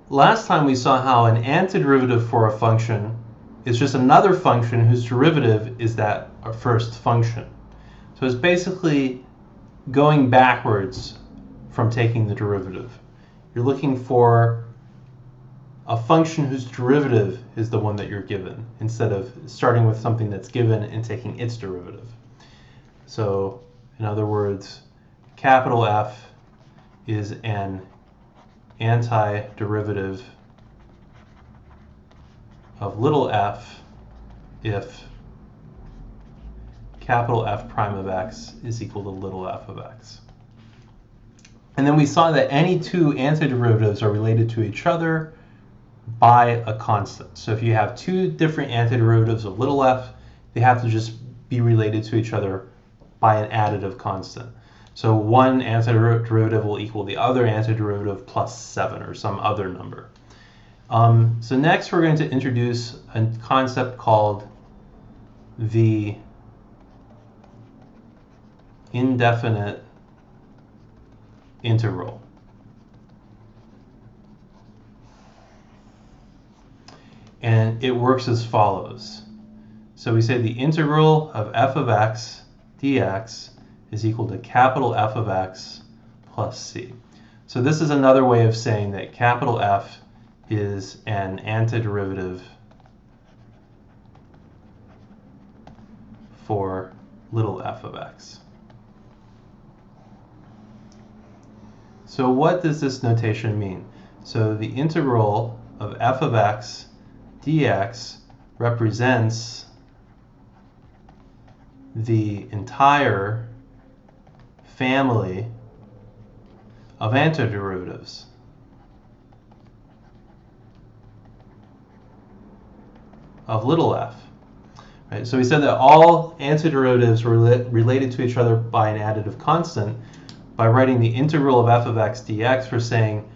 last time we saw how an antiderivative for a function is just another function whose derivative is that first function. So it's basically going backwards from taking the derivative. You're looking for a function whose derivative is the one that you're given, instead of starting with something that's given and taking its derivative. So, in other words, capital F is an antiderivative of little f if capital F prime of x is equal to little f of x. And then we saw that any two antiderivatives are related to each other by a constant. So if you have two different antiderivatives of little f, they have to just be related to each other by an additive constant. So one antiderivative will equal the other antiderivative plus 7 or some other number. So next we're going to introduce a concept called the indefinite integral. And it works as follows. So we say the integral of f of x dx is equal to capital F of x plus c. So this is another way of saying that capital F is an antiderivative for little f of x. So what does this notation mean? So the integral of f of x dx represents the entire family of antiderivatives. Of little f. Right? So we said that all antiderivatives were related to each other by an additive constant. By writing the integral of f of x dx, we're saying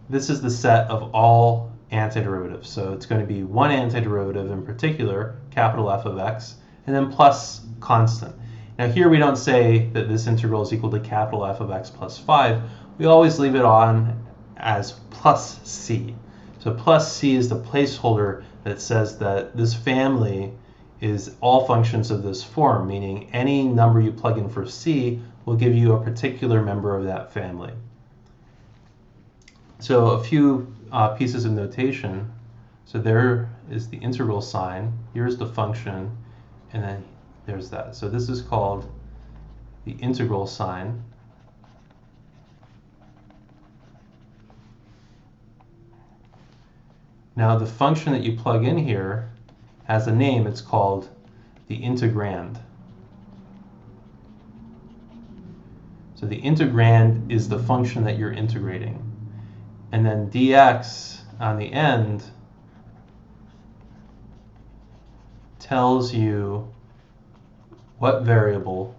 this is the set of all antiderivatives. So it's going to be one antiderivative in particular, capital F of x, and then plus constant. Now here we don't say that this integral is equal to capital F of x plus 5. We always leave it on as plus c. So plus c is the placeholder that says that this family is all functions of this form, meaning any number you plug in for c will give you a particular member of that family. So a few pieces of notation. So there is the integral sign, here's the function, and then there's that. So this is called the integral sign. Now the function that you plug in here has a name. It's called the integrand. So the integrand is the function that you're integrating. And then dx on the end tells you what variable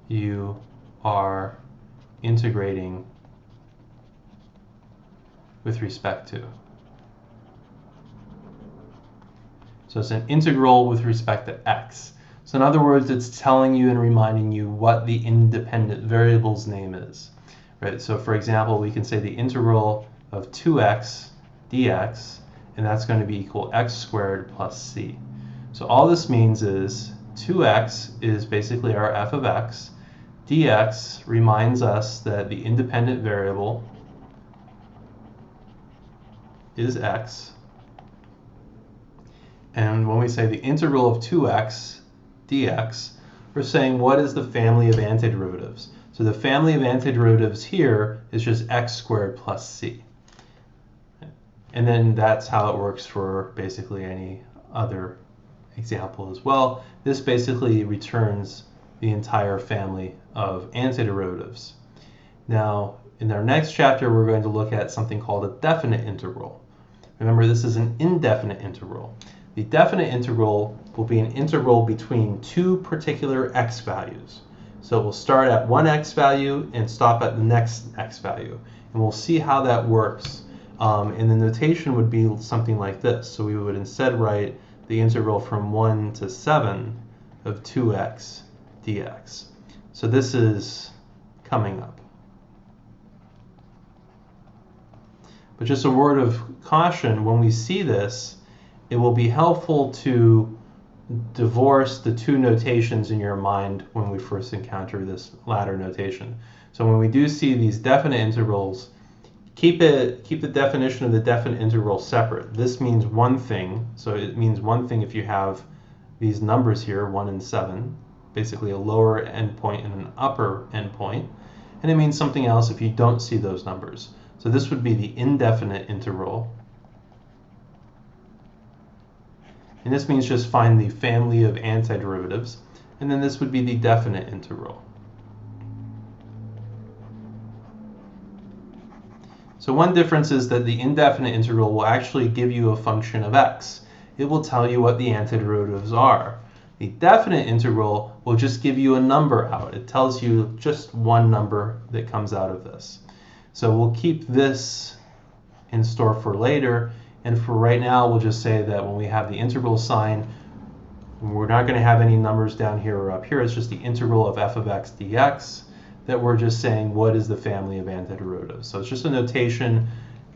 you are integrating with respect to. So it's an integral with respect to x. So in other words, it's telling you and reminding you what the independent variable's name is. Right? So for example, we can say the integral of 2x dx, and that's going to be equal x squared plus c. So all this means is 2x is basically our f of x. Dx reminds us that the independent variable is x. And when we say the integral of 2x dx, we're saying what is the family of antiderivatives. So the family of antiderivatives here is just x squared plus c. And then that's how it works for basically any other example as well. This basically returns the entire family of antiderivatives. Now, in our next chapter, we're going to look at something called a definite integral. Remember, this is an indefinite integral. The definite integral will be an integral between two particular x values. So we'll start at one x value and stop at the next x value. And we'll see how that works. And the notation would be something like this. So we would instead write the integral from 1 to 7 of 2x dx. So this is coming up. But just a word of caution, when we see this, it will be helpful to divorce the two notations in your mind when we first encounter this latter notation. So when we do see these definite integrals, keep the definition of the definite integral separate. This means one thing, so it means one thing if you have these numbers here, 1 and 7, basically a lower endpoint and an upper endpoint, and it means something else if you don't see those numbers. So this would be the indefinite integral. And this means just find the family of antiderivatives. And then this would be the definite integral. So one difference is that the indefinite integral will actually give you a function of x. It will tell you what the antiderivatives are. The definite integral will just give you a number out. It tells you just one number that comes out of this. So we'll keep this in store for later. And for right now, we'll just say that when we have the integral sign, we're not going to have any numbers down here or up here. It's just the integral of f of x dx that we're just saying what is the family of antiderivatives. So it's just a notation.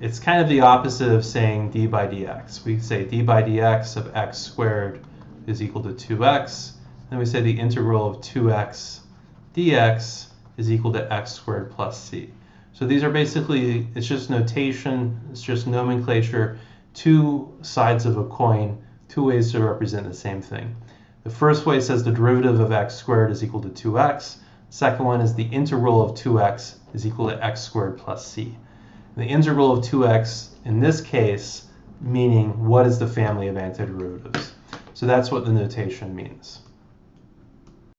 It's kind of the opposite of saying d by dx. We say d by dx of x squared is equal to 2x. Then we say the integral of 2x dx is equal to x squared plus c. So these are basically, it's just notation, it's just nomenclature, two sides of a coin, two ways to represent the same thing. The first way says the derivative of x squared is equal to 2x. Second one is the integral of 2x is equal to x squared plus c. The integral of 2x, in this case, meaning what is the family of antiderivatives. So that's what the notation means.